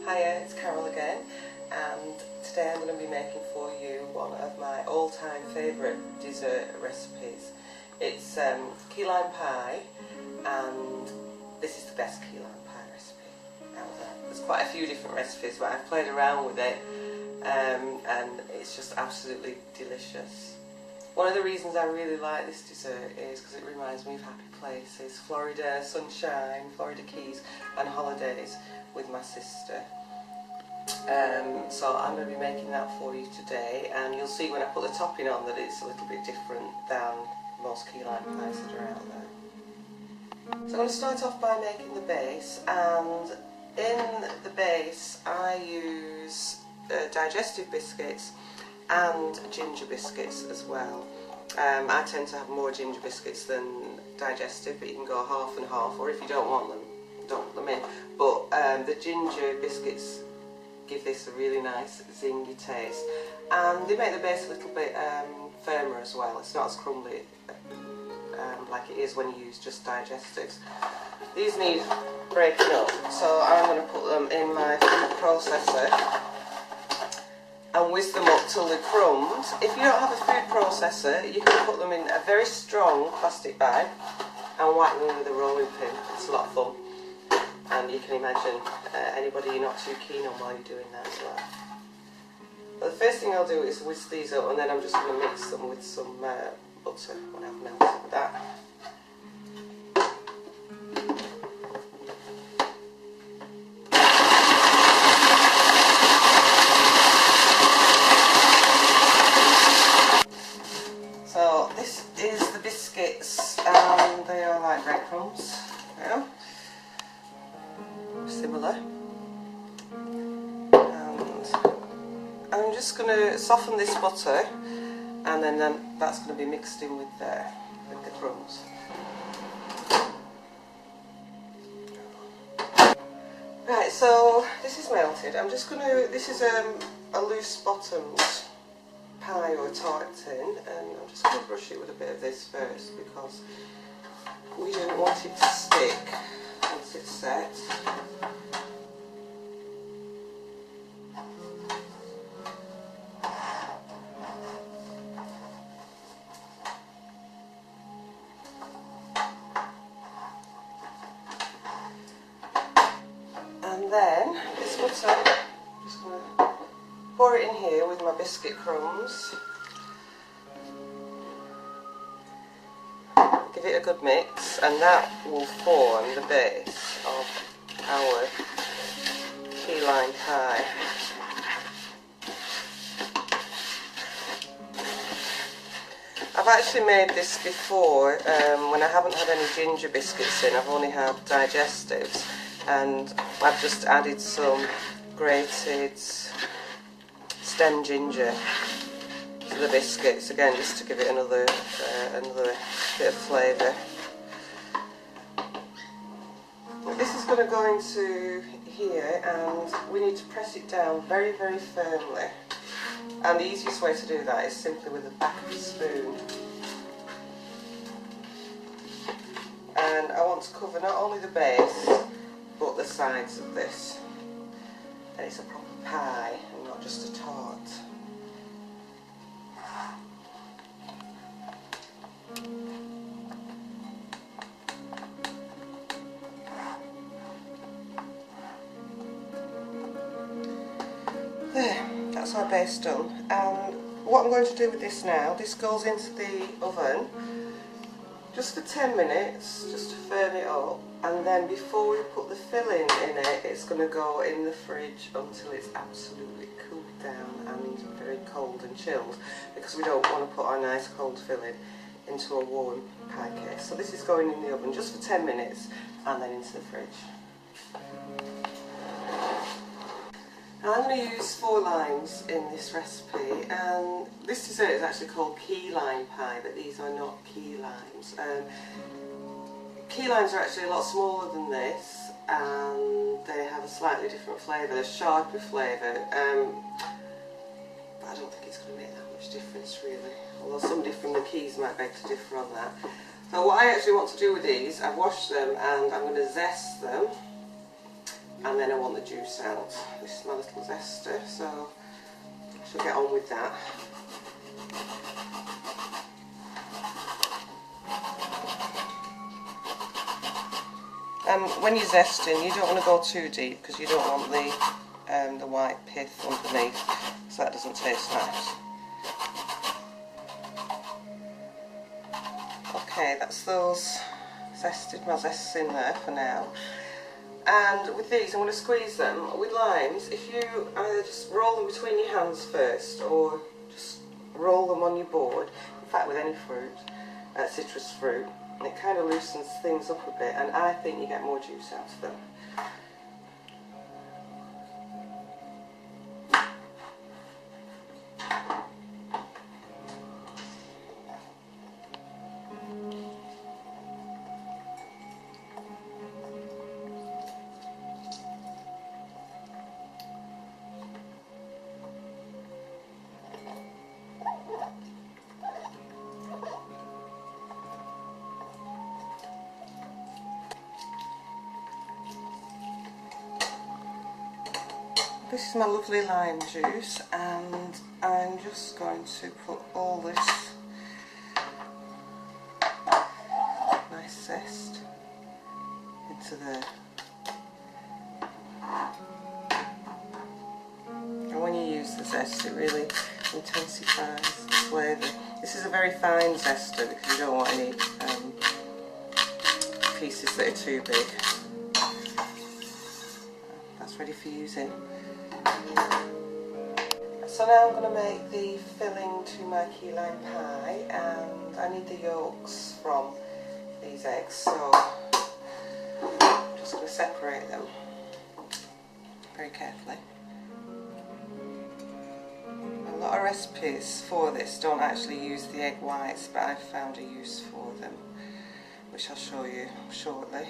Hiya, it's Carol again, and today I'm going to be making for you one of my all-time favourite dessert recipes. It's key lime pie, and this is the best key lime pie recipe out there. There's quite a few different recipes, but I've played around with it, and it's just absolutely delicious. One of the reasons I really like this dessert is because it reminds me of happy places, Florida, sunshine, Florida Keys and holidays with my sister. So I'm going to be making that for you today, and you'll see when I put the topping on that it's a little bit different than most key lime pies that are out there. So I'm going to start off by making the base, and in the base I use digestive biscuits and ginger biscuits as well. I tend to have more ginger biscuits than digestive, but you can go half and half, or if you don't want them, don't put them in. But the ginger biscuits give this a really nice zingy taste, and they make the base a little bit firmer as well. It's not as crumbly like it is when you use just digestives. These need breaking up, so I'm going to put them in my food processor and whisk them up till they're crumbed. If you don't have a food processor, you can put them in a very strong plastic bag and whack them with a rolling pin. It's a lot of fun, and you can imagine anybody you're not too keen on while you're doing that as well. But the first thing I'll do is whisk these up, and then I'm just going to mix them with some butter when I've melted that. So this is the biscuits, and they are like breadcrumbs now, similar. And I'm just going to soften this butter, and then that's going to be mixed in with the crumbs. Right, so this is melted. I'm just going to, this is a loose bottomed pie or tart tin, and I'm just going to brush it with a bit of this first because we don't want it to stick once it's set. And then this butter, I'm just going to pour it in here with my biscuit crumbs. Give it a good mix, and that will form the base of our key lime pie. I've actually made this before when I haven't had any ginger biscuits in. I've only had digestives, and I've just added some grated stem ginger to the biscuits, again just to give it another bit of flavour. This is going to go into here, and we need to press it down very, very firmly. And the easiest way to do that is simply with the back of the spoon. And I want to cover not only the base, but the sides of this. And it's a proper pie and not just a tart. There, that's our base done. And what I'm going to do with this now, this goes into the oven just for 10 minutes, just to firm it up, and then before we put the filling in it, it's going to go in the fridge until it's absolutely cooled down and very cold and chilled, because we don't want to put our nice cold filling into a warm pie case. So this is going in the oven just for 10 minutes and then into the fridge. Now I'm going to use 4 limes in this recipe, and this dessert is actually called key lime pie, but these are not key limes. Key limes are actually a lot smaller than this, and they have a slightly different flavour, a sharper flavour, but I don't think it's going to make that much difference really, although somebody from the Keys might beg to differ on that. So what I actually want to do with these, I've washed them and I'm going to zest them and then I want the juice out. This is my little zester, so I shall get on with that. And when you're zesting, you don't want to go too deep because you don't want the white pith underneath, so that doesn't taste nice. Okay, that's those zested, my zests in there for now. And with these, I'm going to squeeze them with limes. If you either just roll them between your hands first, or just roll them on your board, in fact with any fruit, citrus fruit, and it kind of loosens things up a bit, and I think you get more juice out of them. This is my lovely lime juice, and I'm just going to put all this nice zest into there. And when you use the zest, it really intensifies the flavour. This is a very fine zester because you don't want any pieces that are too big. That's ready for using. So now I'm going to make the filling to my key lime pie, and I need the yolks from these eggs, so I'm just going to separate them very carefully. A lot of recipes for this don't actually use the egg whites, but I've found a use for them, which I'll show you shortly.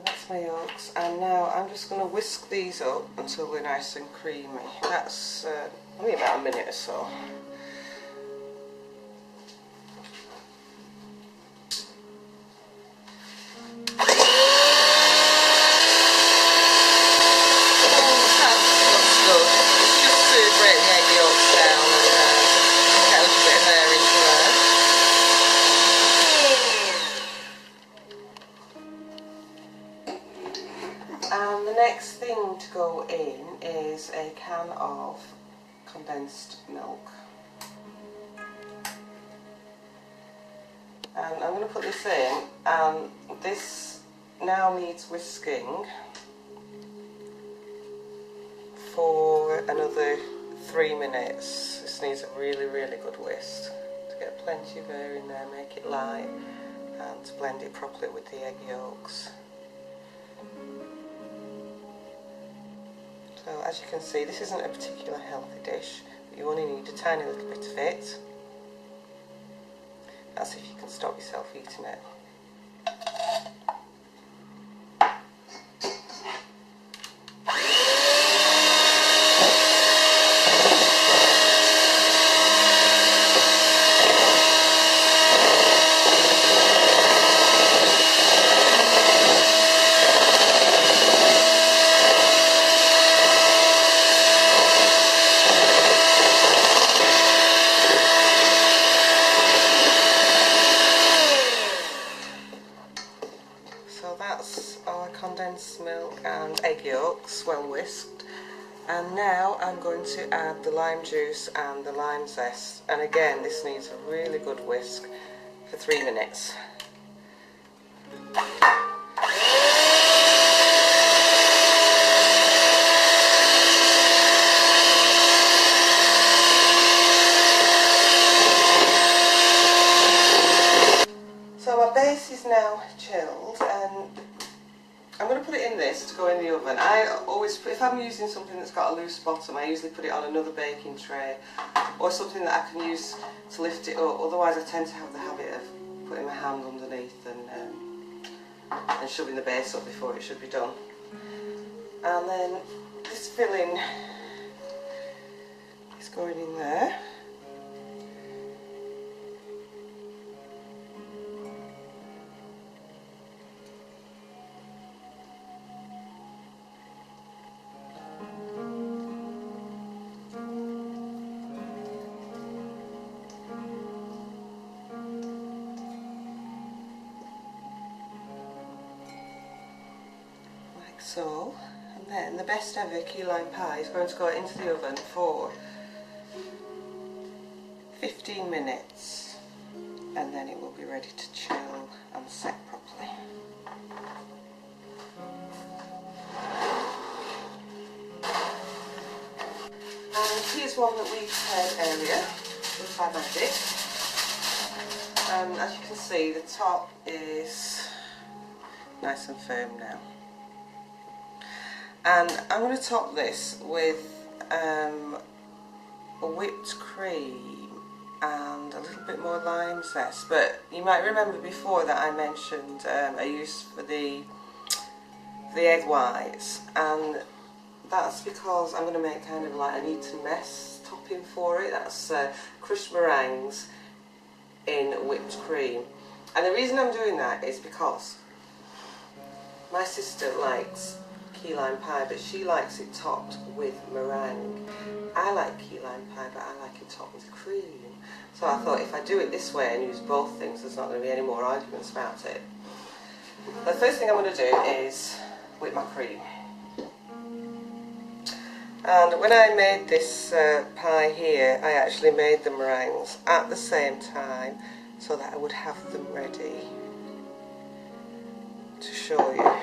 That's my yolks, and now I'm just going to whisk these up until they're nice and creamy. That's only about a minute or so. And the next thing to go in is a can of condensed milk. And I'm going to put this in, and this now needs whisking for another 3 minutes. This needs a really, really good whisk to get plenty of air in there, make it light, and to blend it properly with the egg yolks. So as you can see, this isn't a particular healthy dish, but you only need a tiny little bit of it. That's if you can stop yourself eating it. That's our condensed milk and egg yolks well whisked, and now I'm going to add the lime juice and the lime zest, and again this needs a really good whisk for 3 minutes. is now chilled, and I'm going to put it in this to go in the oven. I always, if I'm using something that's got a loose bottom, I usually put it on another baking tray or something that I can use to lift it up. Otherwise I tend to have the habit of putting my hand underneath and shoving the base up before it should be done. And then this filling is going in there. So, and then the best ever key lime pie is going to go into the oven for 15 minutes, and then it will be ready to chill and set properly. And here's one that we prepared earlier with by Magic, and as you can see the top is nice and firm now. And I'm going to top this with whipped cream and a little bit more lime zest. But you might remember before that I mentioned a use for the egg whites, and that's because I'm going to make kind of like an Eton Mess topping for it. That's crushed meringues in whipped cream. And the reason I'm doing that is because my sister likes key lime pie, but she likes it topped with meringue. I like key lime pie, but I like it topped with cream. So I thought if I do it this way and use both things, there's not going to be any more arguments about it. The first thing I'm going to do is whip my cream. And when I made this pie here, I actually made the meringues at the same time so that I would have them ready to show you.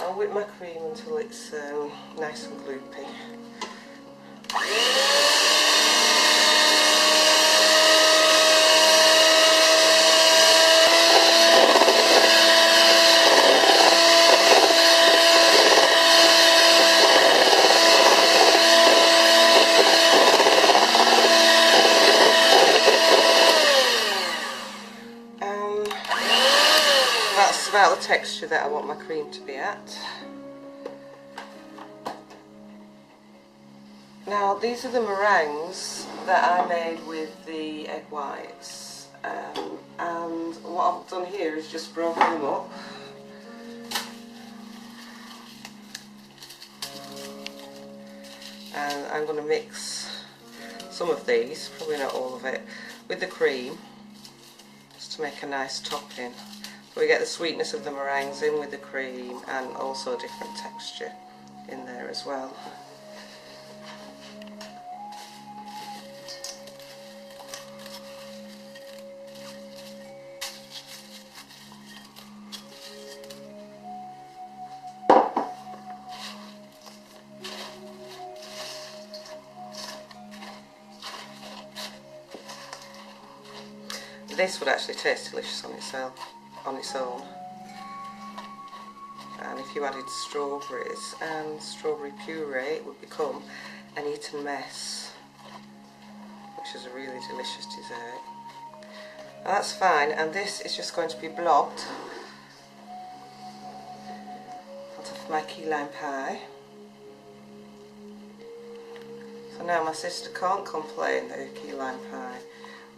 I'll whip my cream until it's nice and gloopy. That's about the texture that I want my cream to be at. Now these are the meringues that I made with the egg whites, and what I've done here is just broken them up. And I'm going to mix some of these, probably not all of it, with the cream just to make a nice topping. So we get the sweetness of the meringues in with the cream and also a different texture in there as well. This would actually taste delicious on its own. And if you added strawberries and strawberry puree, it would become an Eton Mess, which is a really delicious dessert. Now that's fine, and this is just going to be blobbed on top of my key lime pie. So now my sister can't complain that her key lime pie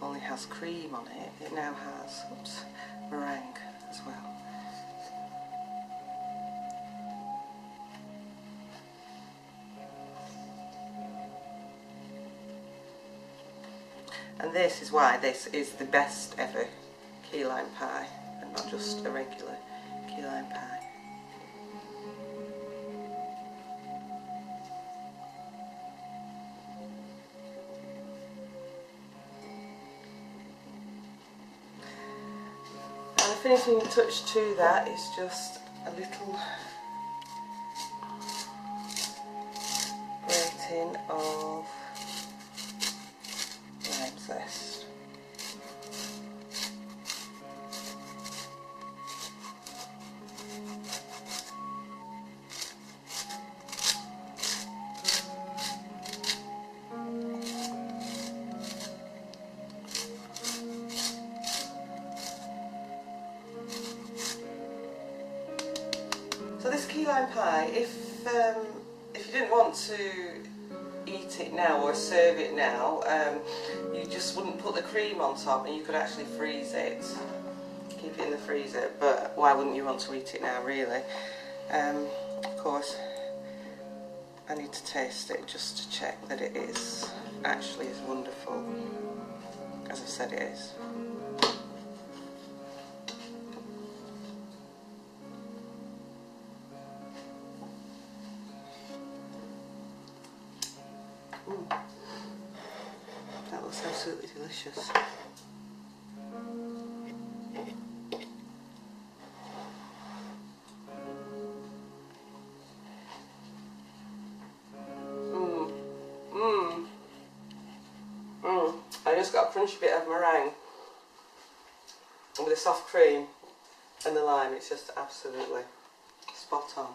only has cream on it. It now has, meringue as well. And this is why this is the best ever key lime pie and not just a regular key lime pie. The finishing touch to that is just a little grating of lime zest. lime pie, if you didn't want to eat it now or serve it now, you just wouldn't put the cream on top, and you could actually freeze it, keep it in the freezer. But why wouldn't you want to eat it now, really? Of course, I need to taste it just to check that it is actually as wonderful as I said it is. That looks absolutely delicious. I just got a crunchy bit of meringue with a soft cream and the lime. It's just absolutely spot on.